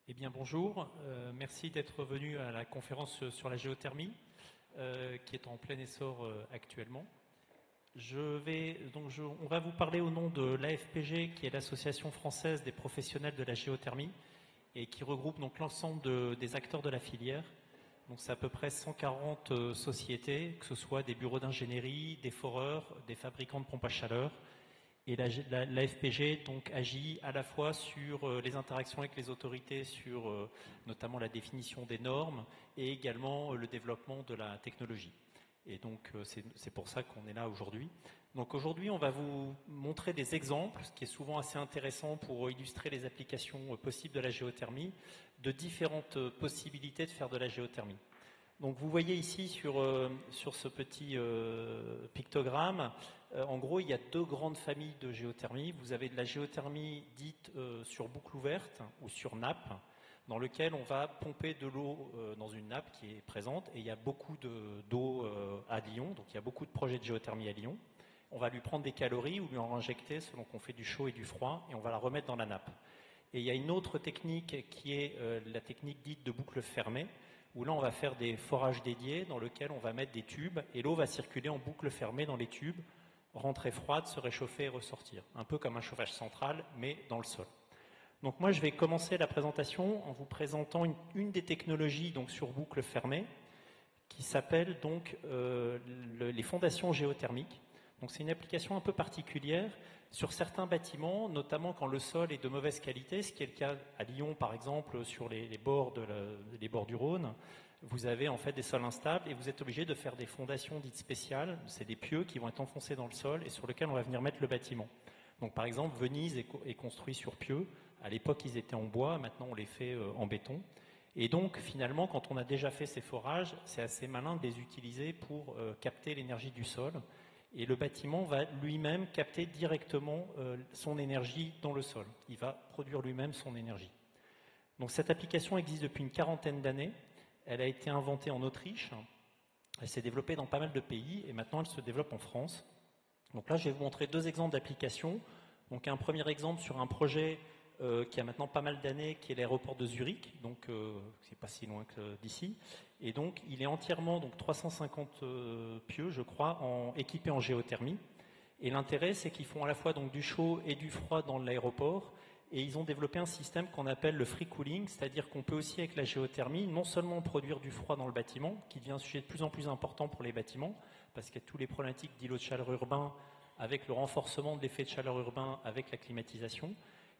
Eh bien bonjour, merci d'être venu à la conférence sur la géothermie qui est en plein essor actuellement. On va vous parler au nom de l'AFPG qui est l'Association française des professionnels de la géothermie et qui regroupe donc l'ensemble des acteurs de la filière. Donc c'est à peu près 140 sociétés, que ce soit des bureaux d'ingénierie, des foreurs, des fabricants de pompes à chaleur. Et la FPG donc agit à la fois sur les interactions avec les autorités, sur notamment la définition des normes et également le développement de la technologie. Et donc c'est pour ça qu'on est là aujourd'hui. Donc aujourd'hui on va vous montrer des exemples, ce qui est souvent assez intéressant pour illustrer les applications possibles de la géothermie, de différentes possibilités de faire de la géothermie. Donc vous voyez ici sur ce petit pictogramme, en gros il y a deux grandes familles de géothermie. Vous avez de la géothermie dite sur boucle ouverte ou sur nappe, dans lequel on va pomper de l'eau dans une nappe qui est présente, et il y a beaucoup d'eau à Lyon, donc il y a beaucoup de projets de géothermie à Lyon. On va lui prendre des calories ou lui en injecter selon qu'on fait du chaud et du froid, et on va la remettre dans la nappe. Et il y a une autre technique qui est la technique dite de boucle fermée, où là on va faire des forages dédiés dans lesquels on va mettre des tubes et l'eau va circuler en boucle fermée dans les tubes, rentrer froide, se réchauffer et ressortir. Un peu comme un chauffage central, mais dans le sol. Donc moi je vais commencer la présentation en vous présentant une des technologies donc sur boucle fermée qui s'appelle donc les fondations géothermiques. Donc c'est une application un peu particulière sur certains bâtiments, notamment quand le sol est de mauvaise qualité, ce qui est le cas à Lyon par exemple, sur les bords du Rhône. Vous avez en fait des sols instables et vous êtes obligé de faire des fondations dites spéciales. C'est des pieux qui vont être enfoncés dans le sol et sur lesquels on va venir mettre le bâtiment. Donc par exemple, Venise est construit sur pieux. À l'époque, ils étaient en bois, maintenant on les fait en béton. Et donc finalement, quand on a déjà fait ces forages, c'est assez malin de les utiliser pour capter l'énergie du sol. Et le bâtiment va lui-même capter directement son énergie dans le sol. Il va produire lui-même son énergie. Donc cette application existe depuis une quarantaine d'années. Elle a été inventée en Autriche. Elle s'est développée dans pas mal de pays et maintenant elle se développe en France. Donc là, je vais vous montrer deux exemples d'applications. Donc un premier exemple sur un projet qui a maintenant pas mal d'années, qui est l'aéroport de Zurich, donc c'est pas si loin que d'ici. Et donc il est entièrement donc 350 pieux, je crois, équipés en géothermie. Et l'intérêt, c'est qu'ils font à la fois donc du chaud et du froid dans l'aéroport. Et ils ont développé un système qu'on appelle le free cooling, c'est-à-dire qu'on peut aussi avec la géothermie non seulement produire du froid dans le bâtiment, qui devient un sujet de plus en plus important pour les bâtiments, parce qu'il y a tous les problématiques d'îlots de chaleur urbain, avec le renforcement de l'effet de chaleur urbain, avec la climatisation.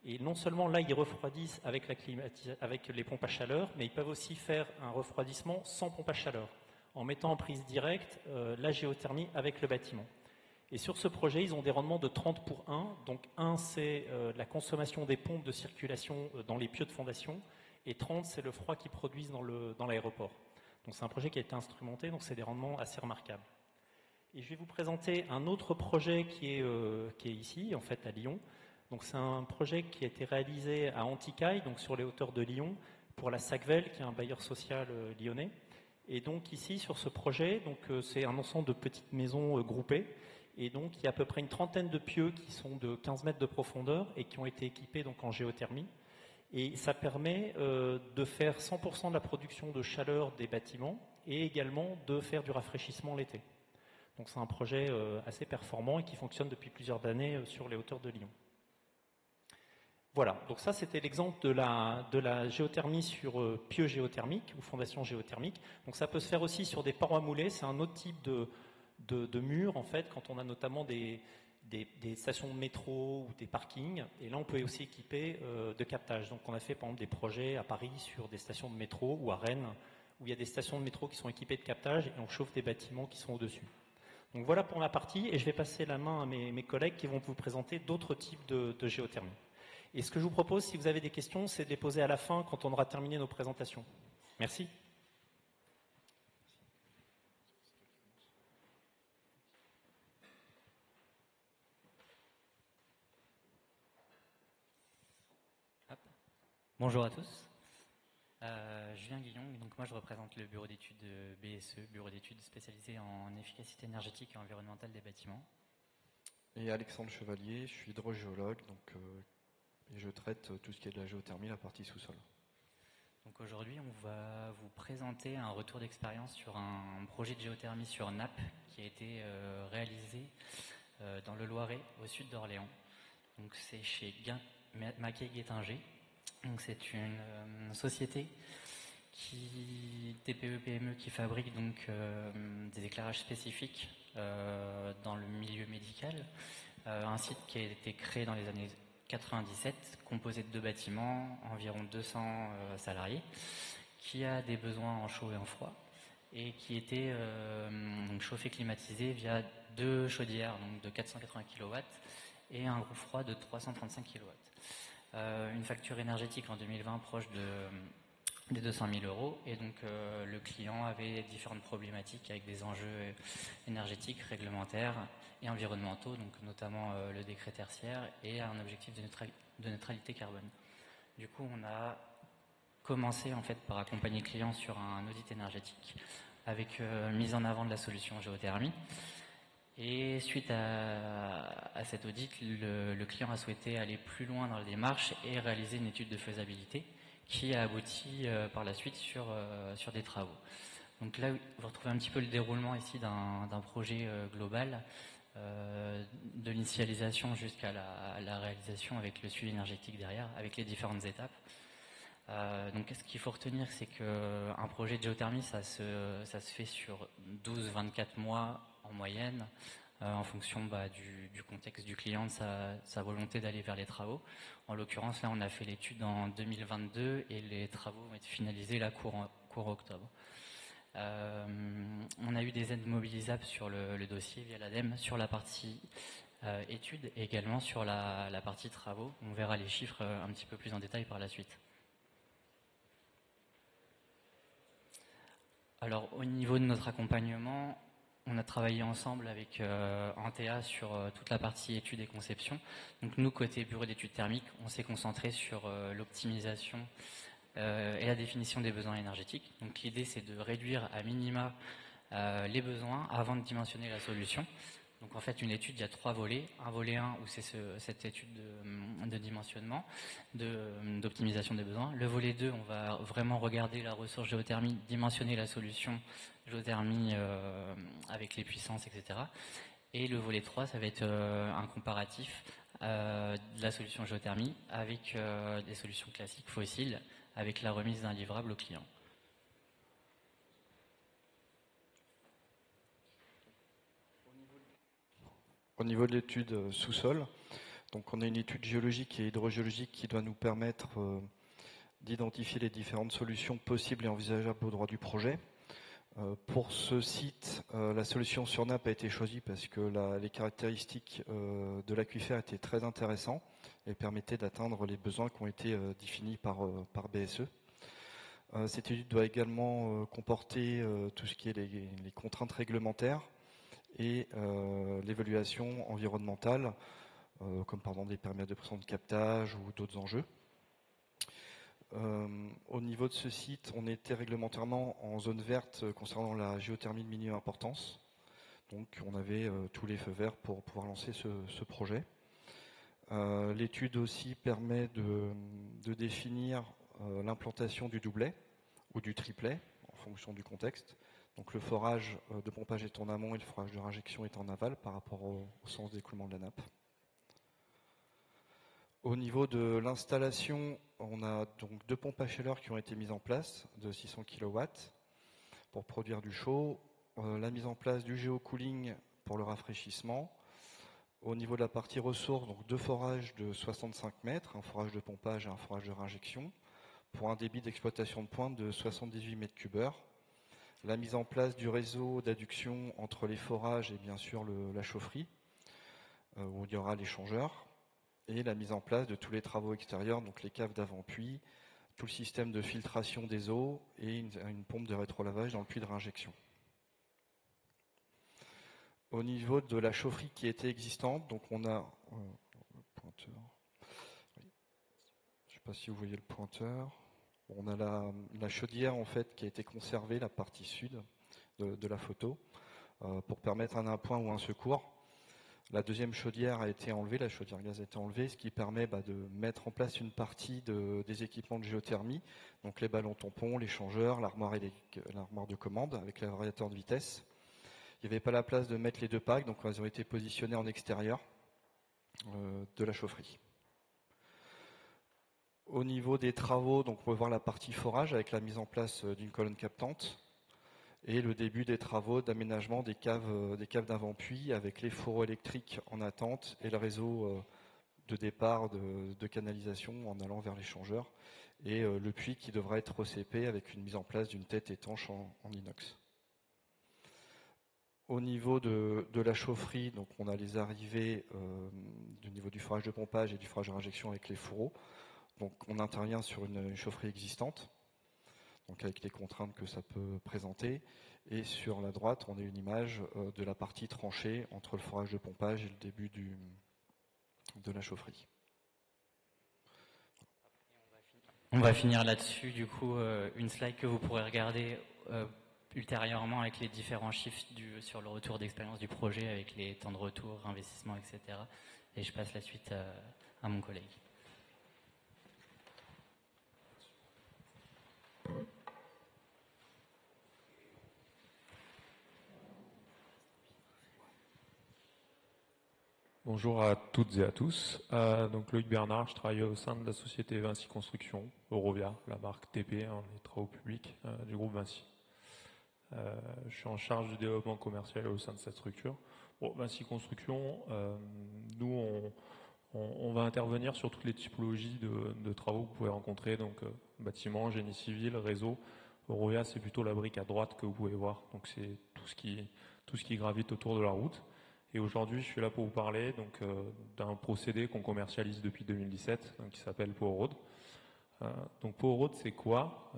Et non seulement là, ils refroidissent avec les pompes à chaleur, mais ils peuvent aussi faire un refroidissement sans pompe à chaleur, en mettant en prise directe la géothermie avec le bâtiment. Et sur ce projet, ils ont des rendements de 30 pour 1. Donc 1, c'est la consommation des pompes de circulation dans les pieux de fondation, et 30, c'est le froid qu'ils produisent dans l'aéroport. Donc c'est un projet qui a été instrumenté, donc c'est des rendements assez remarquables. Et je vais vous présenter un autre projet qui est ici, en fait, à Lyon. Donc c'est un projet qui a été réalisé à Anticaille, donc sur les hauteurs de Lyon, pour la SACVEL, qui est un bailleur social lyonnais. Et donc ici, sur ce projet, donc c'est un ensemble de petites maisons groupées. Et donc il y a à peu près une trentaine de pieux qui sont de 15 mètres de profondeur et qui ont été équipés donc en géothermie. Et ça permet de faire 100% de la production de chaleur des bâtiments et également de faire du rafraîchissement l'été. Donc c'est un projet assez performant et qui fonctionne depuis plusieurs années sur les hauteurs de Lyon. Voilà, donc ça c'était l'exemple de la géothermie sur pieux géothermique ou fondation géothermique. Donc ça peut se faire aussi sur des parois moulées, c'est un autre type de mur en fait, quand on a notamment des stations de métro ou des parkings. Et là on peut aussi équiper de captage. Donc on a fait par exemple des projets à Paris sur des stations de métro ou à Rennes, où il y a des stations de métro qui sont équipées de captage et on chauffe des bâtiments qui sont au-dessus. Donc voilà pour ma partie, et je vais passer la main à mes collègues qui vont vous présenter d'autres types de géothermie. Et ce que je vous propose, si vous avez des questions, c'est de les poser à la fin quand on aura terminé nos présentations. Merci. Hop. Bonjour à tous. Julien Guillon, donc moi je représente le bureau d'études BSE, bureau d'études spécialisé en efficacité énergétique et environnementale des bâtiments. Et Alexandre Chevalier, je suis hydrogéologue, donc et je traite tout ce qui est de la géothermie, la partie sous-sol. Donc aujourd'hui, on va vous présenter un retour d'expérience sur un projet de géothermie sur nappe qui a été réalisé dans le Loiret, au sud d'Orléans. Donc c'est chez Maquet-Guettinger. Donc c'est une société TPE-PME qui fabrique donc des éclairages spécifiques dans le milieu médical. Un site qui a été créé dans les années 97, composé de 2 bâtiments, environ 200 salariés, qui a des besoins en chaud et en froid, et qui était donc chauffé climatisé via 2 chaudières donc de 480 kW et un groupe froid de 335 kW. Une facture énergétique en 2020 proche des 200 000 €, et donc le client avait différentes problématiques avec des enjeux énergétiques, réglementaires et environnementaux, donc notamment le décret tertiaire et un objectif de neutralité carbone. Du coup, on a commencé en fait par accompagner le client sur un audit énergétique avec mise en avant de la solution géothermie. Et suite à cet audit, le client a souhaité aller plus loin dans la démarche et réaliser une étude de faisabilité qui a abouti par la suite sur des travaux. Donc là, vous retrouvez un petit peu le déroulement ici d'un projet global, de l'initialisation jusqu'à la réalisation avec le suivi énergétique derrière, avec les différentes étapes. Donc ce qu'il faut retenir, c'est qu'un projet de géothermie, ça se fait sur 12-24 mois en moyenne, en fonction du contexte du client, de sa volonté d'aller vers les travaux. En l'occurrence, là, on a fait l'étude en 2022 et les travaux vont être finalisés là courant octobre. On a eu des aides mobilisables sur le dossier via l'ADEME, sur la partie études et également sur la partie travaux. On verra les chiffres un petit peu plus en détail par la suite. Alors, au niveau de notre accompagnement, on a travaillé ensemble avec Antea sur toute la partie études et conception. Donc nous, côté bureau d'études thermiques, on s'est concentré sur l'optimisation et la définition des besoins énergétiques. Donc l'idée, c'est de réduire à minima les besoins avant de dimensionner la solution. Donc en fait, une étude, il y a 3 volets. Un volet 1 où c'est cette étude de dimensionnement, d'optimisation des besoins. Le volet 2, on va vraiment regarder la ressource géothermie, dimensionner la solution géothermie avec les puissances, etc. Et le volet 3, ça va être un comparatif de la solution géothermie avec des solutions classiques fossiles, avec la remise d'un livrable au client. Au niveau de l'étude sous-sol, donc on a une étude géologique et hydrogéologique qui doit nous permettre d'identifier les différentes solutions possibles et envisageables au droit du projet. Pour ce site, la solution sur nappe a été choisie parce que les caractéristiques de l'aquifère étaient très intéressantes et permettaient d'atteindre les besoins qui ont été définis par BSE. Cette étude doit également comporter tout ce qui est les contraintes réglementaires et l'évaluation environnementale, comme par exemple des périmètres de pression de captage ou d'autres enjeux. Au niveau de ce site, on était réglementairement en zone verte concernant la géothermie de minime importance. Donc on avait tous les feux verts pour pouvoir lancer ce projet. L'étude aussi permet de définir l'implantation du doublet ou du triplet en fonction du contexte. Donc le forage de pompage est en amont et le forage de réinjection est en aval par rapport au sens d'écoulement de la nappe. Au niveau de l'installation, on a donc 2 pompes à chaleur qui ont été mises en place de 600 kW pour produire du chaud. La mise en place du géocooling pour le rafraîchissement. Au niveau de la partie ressources, donc 2 forages de 65 mètres, un forage de pompage et un forage de réinjection, pour un débit d'exploitation de pointe de 78 m3. La mise en place du réseau d'adduction entre les forages et bien sûr la chaufferie, où il y aura l'échangeur, et la mise en place de tous les travaux extérieurs, donc les caves d'avant-puits, tout le système de filtration des eaux et une pompe de rétrolavage dans le puits de réinjection. Au niveau de la chaufferie qui était existante, donc on a le pointeur. Je ne sais pas si vous voyez le pointeur. On a la chaudière en fait qui a été conservée, la partie sud de la photo, pour permettre un appoint ou un secours. La deuxième chaudière a été enlevée, la chaudière gaz a été enlevée, ce qui permet de mettre en place une partie des équipements de géothermie, donc les ballons tampons, les changeurs, l'armoire de commande avec le variateur de vitesse. Il n'y avait pas la place de mettre les 2 packs, donc elles ont été positionnées en extérieur de la chaufferie. Au niveau des travaux, donc on peut voir la partie forage avec la mise en place d'une colonne captante et le début des travaux d'aménagement des caves d'avant-puits avec les fourreaux électriques en attente et le réseau de départ de canalisation en allant vers l'échangeur et le puits qui devra être OCP avec une mise en place d'une tête étanche en inox. Au niveau de la chaufferie, donc on a les arrivées du niveau du forage de pompage et du forage d'injection avec les fourreaux. Donc on intervient sur une chaufferie existante, donc avec les contraintes que ça peut présenter. Et sur la droite, on a une image de la partie tranchée entre le forage de pompage et le début de la chaufferie. On va finir là-dessus, du coup, une slide que vous pourrez regarder ultérieurement avec les différents chiffres sur le retour d'expérience du projet, avec les temps de retour, investissement, etc. Et je passe la suite à mon collègue. Bonjour à toutes et à tous. Donc Loïc Bernard, je travaille au sein de la société Vinci Construction, Eurovia, la marque TP, les travaux publics du groupe Vinci. Je suis en charge du développement commercial au sein de cette structure. Bon, Vinci Construction, nous on va intervenir sur toutes les typologies de travaux que vous pouvez rencontrer, donc bâtiment, génie civil, réseau. Eurovia, c'est plutôt la brique à droite que vous pouvez voir, donc c'est tout ce qui gravite autour de la route. Et aujourd'hui, je suis là pour vous parler d'un procédé qu'on commercialise depuis 2017, qui s'appelle Power Road. Donc Power Road, c'est quoi?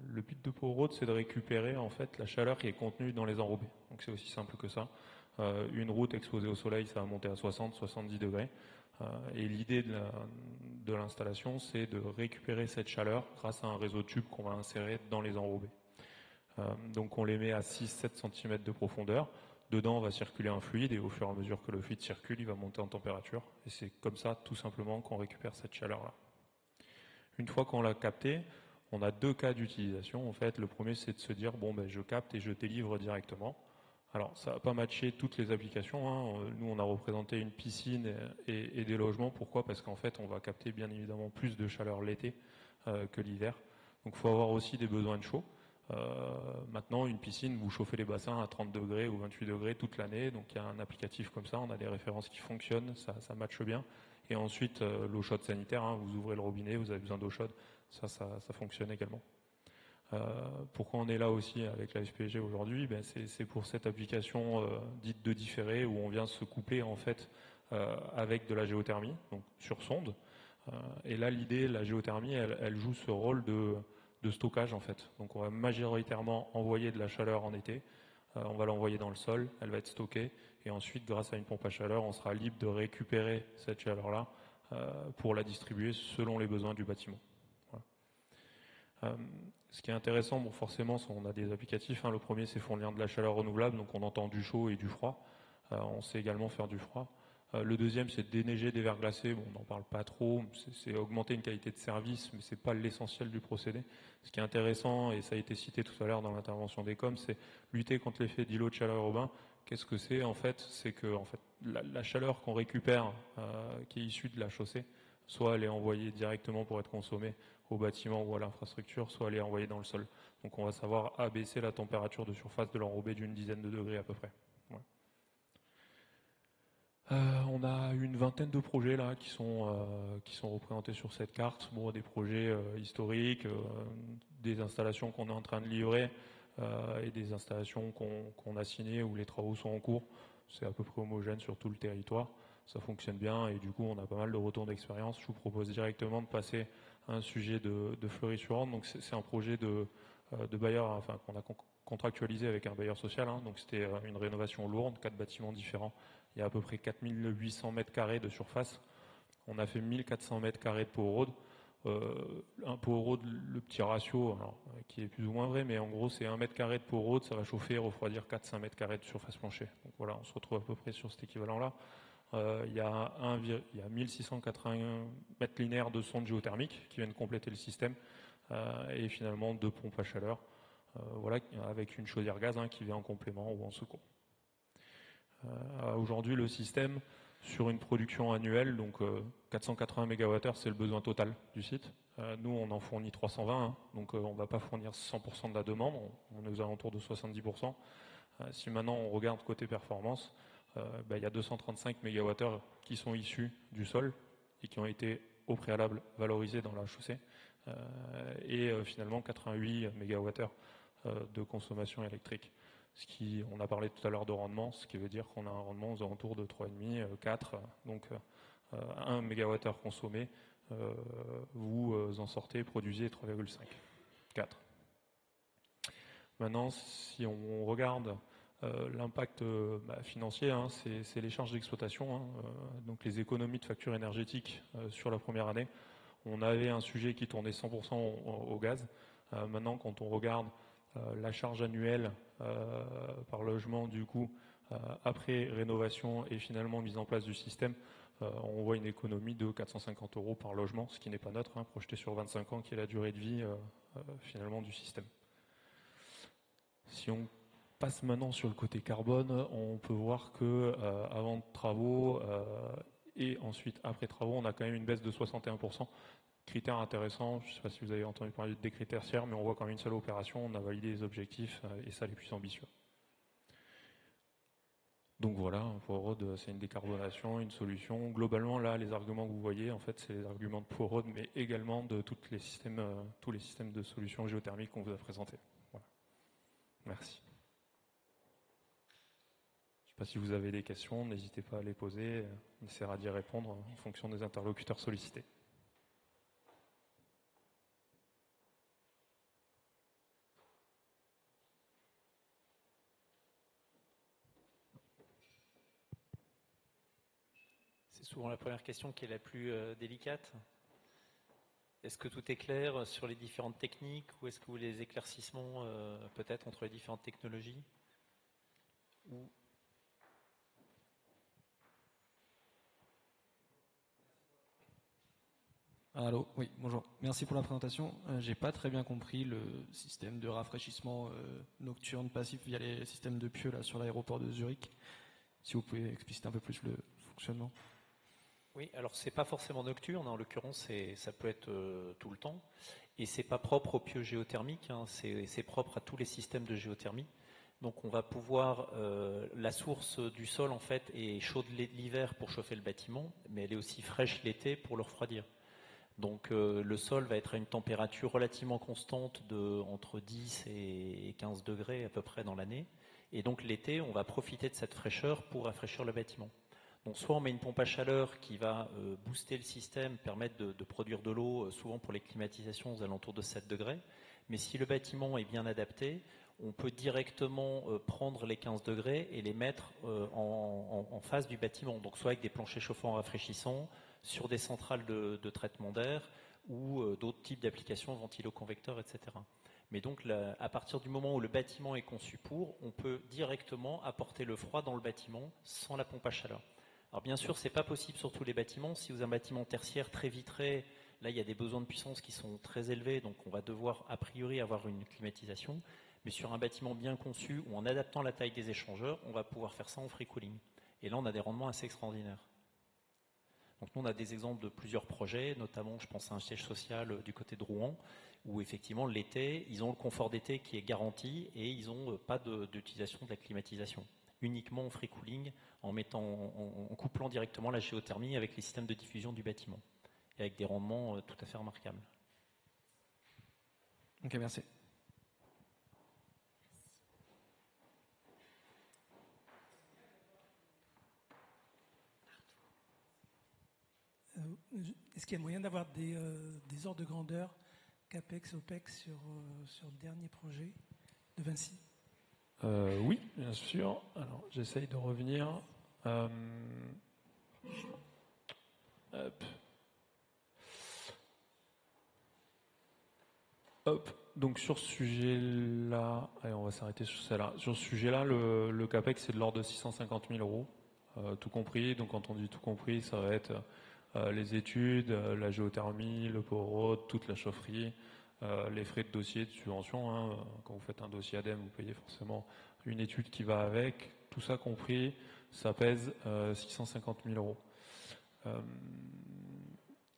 Le but de Power Road, c'est de récupérer en fait la chaleur qui est contenue dans les enrobés. Donc c'est aussi simple que ça. Une route exposée au soleil, ça va monter à 60-70 degrés. Et l'idée de l'installation, c'est de récupérer cette chaleur grâce à un réseau de tubes qu'on va insérer dans les enrobés. Donc on les met à 6-7 cm de profondeur. Dedans va circuler un fluide et au fur et à mesure que le fluide circule, il va monter en température. Et c'est comme ça, tout simplement, qu'on récupère cette chaleur-là. Une fois qu'on l'a capté, on a 2 cas d'utilisation. En fait, le premier, c'est de se dire, bon, je capte et je délivre directement. Alors, ça va pas matcher toutes les applications. Nous, on a représenté une piscine et des logements. Pourquoi? Parce qu'en fait, on va capter bien évidemment plus de chaleur l'été que l'hiver. Donc, il faut avoir aussi des besoins de chaud. Maintenant, une piscine, vous chauffez les bassins à 30 degrés ou 28 degrés toute l'année. Donc, il y a un applicatif comme ça. On a des références qui fonctionnent. Ça matche bien. Et ensuite, l'eau chaude sanitaire. Vous ouvrez le robinet, vous avez besoin d'eau chaude. Ça fonctionne également. Pourquoi on est là aussi avec la FPG aujourd'hui? C'est pour cette application dite de différé où on vient se coupler en fait avec de la géothermie, donc sur sonde. Et là, l'idée, la géothermie, elle joue ce rôle de stockage en fait. Donc on va majoritairement envoyer de la chaleur en été, on va l'envoyer dans le sol, elle va être stockée, et ensuite grâce à une pompe à chaleur, on sera libre de récupérer cette chaleur-là pour la distribuer selon les besoins du bâtiment. Voilà. Ce qui est intéressant, bon forcément, on a des applicatifs. Le premier, c'est fournir de la chaleur renouvelable, donc on entend du chaud et du froid. On sait également faire du froid. Le deuxième, c'est déneiger des verres glacés. Bon, on n'en parle pas trop. C'est augmenter une qualité de service, mais c'est pas l'essentiel du procédé. Ce qui est intéressant, et ça a été cité tout à l'heure dans l'intervention des COM, c'est lutter contre l'effet d'îlot de chaleur urbain. Qu'est-ce que c'est en fait? C'est que en fait, la chaleur qu'on récupère, qui est issue de la chaussée, soit elle est envoyée directement pour être consommée au bâtiment ou à l'infrastructure, soit elle est envoyée dans le sol. Donc on va savoir abaisser la température de surface de l'enrobé d'une dizaine de degrés à peu près. Ouais. On a une vingtaine de projets là qui sont représentés sur cette carte. Bon, des projets historiques, des installations qu'on est en train de livrer et des installations qu'on a signées où les travaux sont en cours. C'est à peu près homogène sur tout le territoire. Ça fonctionne bien et du coup on a pas mal de retours d'expérience. Je vous propose directement de passer à un sujet de Fleury-sur-Orne. Donc c'est un projet de bailleur, enfin qu'on a contractualisé avec un bailleur social. Donc c'était une rénovation lourde, 4 bâtiments différents. Il y a à peu près 4800 mètres carrés de surface. On a fait 1400 mètres carrés de Power Road. un pot le petit ratio, alors, qui est plus ou moins vrai, mais en gros c'est 1 mètre carré de pot ça va chauffer et refroidir 4-5 mètres carrés de surface plancher. Donc voilà, on se retrouve à peu près sur cet équivalent-là. Il y a 1681 mètres linéaires de sondes géothermiques qui viennent compléter le système, et finalement 2 pompes à chaleur, voilà, avec une chaudière gaz qui vient en complément ou en secours. Aujourd'hui, le système, sur une production annuelle, donc 480 MWh, c'est le besoin total du site. Nous, on en fournit 320, donc on ne va pas fournir 100% de la demande, on est aux alentours de 70%. Si maintenant on regarde côté performance, il y a 235 MWh qui sont issus du sol et qui ont été au préalable valorisés dans la chaussée, et finalement 88 MWh de consommation électrique. On a parlé tout à l'heure de rendement, ce qui veut dire qu'on a un rendement aux alentours de 3,5, 4, donc 1 MWh consommé, vous en sortez, produisez 3,5, 4. Maintenant, si on regarde l'impact financier, c'est les charges d'exploitation, donc les économies de facture énergétique sur la première année. On avait un sujet qui tournait 100% au gaz. Maintenant, quand on regarde la charge annuelle par logement, du coup, après rénovation et finalement mise en place du système, on voit une économie de 450 € par logement, ce qui n'est pas neutre, projeté sur 25 ans, qui est la durée de vie finalement du système. Si on passe maintenant sur le côté carbone, on peut voir que avant travaux et ensuite après travaux, on a quand même une baisse de 61%. Critère intéressant, je ne sais pas si vous avez entendu parler des critères tiers, mais on voit qu'en une seule opération, on a validé les objectifs, et ça les plus ambitieux. Donc voilà, pour Road, c'est une décarbonation, une solution. Globalement, là, les arguments que vous voyez, en fait, c'est les arguments de Pour Road, mais également de tous les systèmes de solutions géothermiques qu'on vous a présentés. Voilà. Merci. Je ne sais pas si vous avez des questions, n'hésitez pas à les poser, on essaiera d'y répondre en fonction des interlocuteurs sollicités. C'est souvent la première question qui est la plus délicate. Est-ce que tout est clair sur les différentes techniques ou est-ce que vous voulez des éclaircissements peut-être entre les différentes technologies ou... Allô, oui, bonjour. Merci pour la présentation. J'ai pas très bien compris le système de rafraîchissement nocturne passif via les systèmes de pieux là sur l'aéroport de Zurich. Si vous pouvez expliciter un peu plus le fonctionnement. Oui, alors c'est pas forcément nocturne, en l'occurrence ça peut être tout le temps, et c'est pas propre aux pieux géothermiques, c'est propre à tous les systèmes de géothermie. Donc on va pouvoir, la source du sol en fait est chaude l'hiver pour chauffer le bâtiment, mais elle est aussi fraîche l'été pour le refroidir. Donc le sol va être à une température relativement constante de entre 10 et 15 degrés à peu près dans l'année, et donc l'été on va profiter de cette fraîcheur pour rafraîchir le bâtiment. Donc soit on met une pompe à chaleur qui va booster le système, permettre de produire de l'eau, souvent pour les climatisations aux alentours de 7 degrés. Mais si le bâtiment est bien adapté, on peut directement prendre les 15 degrés et les mettre en face du bâtiment. Donc soit avec des planchers chauffants rafraîchissants, sur des centrales de traitement d'air ou d'autres types d'applications, ventilo-convecteurs, etc. Mais donc à partir du moment où le bâtiment est conçu pour, on peut directement apporter le froid dans le bâtiment sans la pompe à chaleur. Alors bien sûr, ce n'est pas possible sur tous les bâtiments. Si vous avez un bâtiment tertiaire très vitré, là il y a des besoins de puissance qui sont très élevés, donc on va devoir a priori avoir une climatisation. Mais sur un bâtiment bien conçu ou en adaptant la taille des échangeurs, on va pouvoir faire ça en free cooling. Et là on a des rendements assez extraordinaires. Donc nous on a des exemples de plusieurs projets, notamment je pense à un siège social du côté de Rouen, où effectivement l'été, ils ont le confort d'été qui est garanti et ils n'ont pas d'utilisation de la climatisation. Uniquement en free cooling, en couplant directement la géothermie avec les systèmes de diffusion du bâtiment, et avec des rendements tout à fait remarquables. Ok, merci. Est-ce qu'il y a moyen d'avoir des ordres de grandeur CAPEX, OPEX sur le dernier projet de Vinci? Oui, bien sûr. Alors, j'essaye de revenir. Hop. Hop, donc sur ce sujet-là, allez, on va s'arrêter sur celle-là. Sur ce sujet-là, le CAPEX, c'est de l'ordre de 650 000 euros, tout compris. Donc quand on dit tout compris, ça va être les études, la géothermie, le POROD, toute la chaufferie, les frais de dossier de subvention. Hein. Quand vous faites un dossier ADEME, vous payez forcément une étude qui va avec. Tout ça compris, ça pèse 650 000 euros.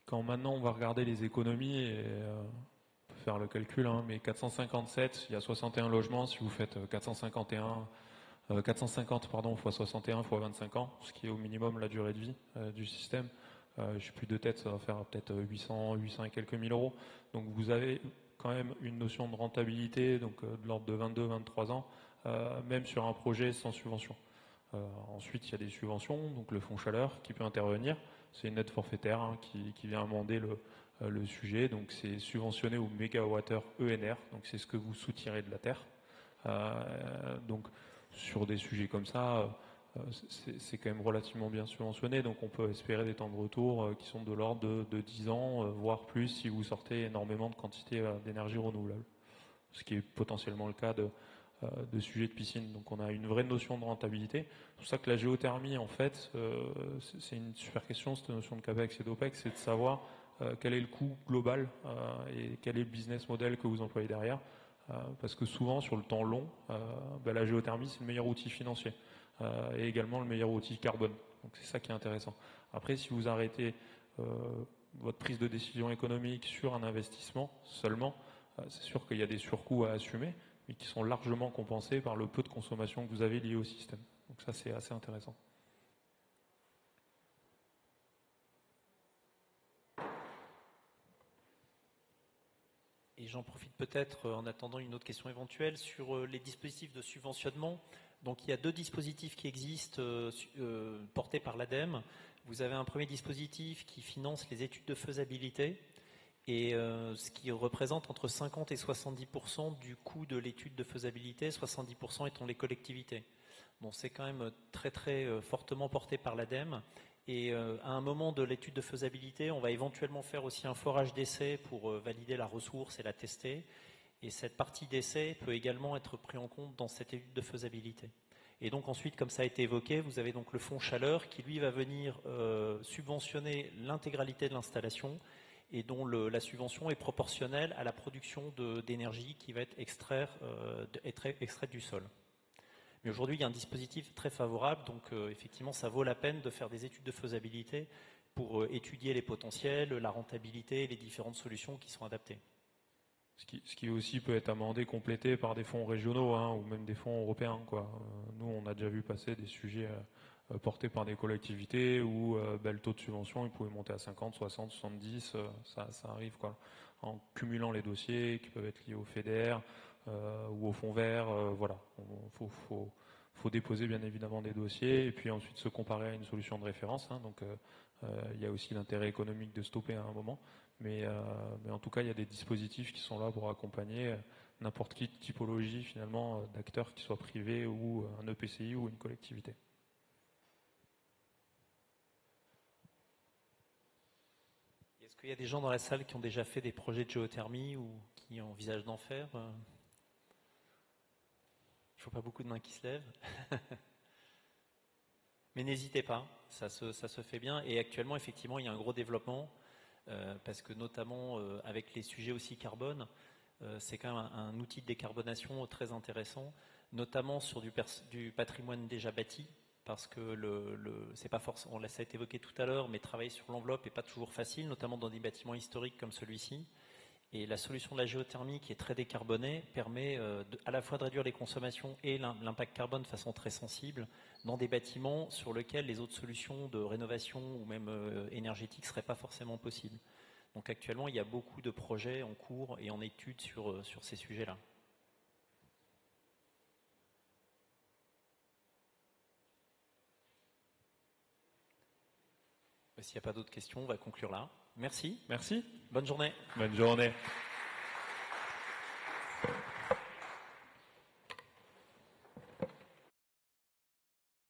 Quand maintenant on va regarder les économies, et on peut faire le calcul, hein, mais 457, il y a 61 logements, si vous faites 450 fois 61 fois 25 ans, ce qui est au minimum la durée de vie du système. Je suis plus de tête, ça va faire peut-être 800 et quelques mille euros. Donc vous avez quand même une notion de rentabilité, donc de l'ordre de 22-23 ans, même sur un projet sans subvention. Ensuite, il y a des subventions, donc le fonds chaleur qui peut intervenir. C'est une aide forfaitaire hein, qui vient amender le sujet. Donc c'est subventionné au mégawattheure ENR, donc c'est ce que vous soutirez de la terre. Donc sur des sujets comme ça, c'est quand même relativement bien subventionné. Donc on peut espérer des temps de retour qui sont de l'ordre de 10 ans, voire plus si vous sortez énormément de quantité d'énergie renouvelable. Ce qui est potentiellement le cas de sujets de piscine. Donc on a une vraie notion de rentabilité. C'est pour ça que la géothermie, en fait, c'est une super question, cette notion de CAPEX et d'OPEX, c'est de savoir quel est le coût global et quel est le business model que vous employez derrière. Parce que souvent, sur le temps long, la géothermie, c'est le meilleur outil financier et également le meilleur outil carbone. Donc c'est ça qui est intéressant. Après, si vous arrêtez votre prise de décision économique sur un investissement seulement, c'est sûr qu'il y a des surcoûts à assumer, mais qui sont largement compensés par le peu de consommation que vous avez lié au système. Donc ça, c'est assez intéressant. Et j'en profite peut-être en attendant une autre question éventuelle sur les dispositifs de subventionnement. Donc il y a deux dispositifs qui existent portés par l'ADEME. Vous avez un premier dispositif qui finance les études de faisabilité et ce qui représente entre 50 et 70% du coût de l'étude de faisabilité, 70% étant les collectivités. Donc c'est quand même très très fortement porté par l'ADEME. Et à un moment de l'étude de faisabilité, on va éventuellement faire aussi un forage d'essai pour valider la ressource et la tester. Et cette partie d'essai peut également être prise en compte dans cette étude de faisabilité. Et donc ensuite, comme ça a été évoqué, vous avez donc le fonds chaleur qui lui va venir subventionner l'intégralité de l'installation et dont la subvention est proportionnelle à la production d'énergie qui va être extraite du sol. Mais aujourd'hui, il y a un dispositif très favorable, donc effectivement, ça vaut la peine de faire des études de faisabilité pour étudier les potentiels, la rentabilité et les différentes solutions qui sont adaptées. Ce qui aussi peut être amendé, complété par des fonds régionaux hein, ou même des fonds européens. Quoi. Nous, on a déjà vu passer des sujets portés par des collectivités où le taux de subvention il pouvait monter à 50, 60, 70, ça arrive quoi. En cumulant les dossiers qui peuvent être liés au FEDER ou au fonds vert. Voilà, faut déposer bien évidemment des dossiers et puis ensuite se comparer à une solution de référence. Hein, donc il y a aussi l'intérêt économique de stopper à un moment. Mais en tout cas, il y a des dispositifs qui sont là pour accompagner n'importe quelle typologie finalement d'acteurs, qui soient privés ou un EPCI ou une collectivité. Est-ce qu'il y a des gens dans la salle qui ont déjà fait des projets de géothermie ou qui envisagent d'en faire? Je ne vois pas beaucoup de mains qui se lèvent. Mais n'hésitez pas, ça se fait bien. Et actuellement, effectivement, il y a un gros développement. Parce que notamment avec les sujets aussi carbone, c'est quand même un outil de décarbonation très intéressant, notamment sur du patrimoine déjà bâti, parce que c'est pas forcément, ça a été évoqué tout à l'heure, mais travailler sur l'enveloppe n'est pas toujours facile, notamment dans des bâtiments historiques comme celui-ci. Et la solution de la géothermie, qui est très décarbonée, permet à la fois de réduire les consommations et l'impact carbone de façon très sensible dans des bâtiments sur lesquels les autres solutions de rénovation ou même énergétiques ne seraient pas forcément possibles. Donc actuellement, il y a beaucoup de projets en cours et en études sur ces sujets-là. S'il n'y a pas d'autres questions, on va conclure là. Merci. Merci. Bonne journée. Bonne journée.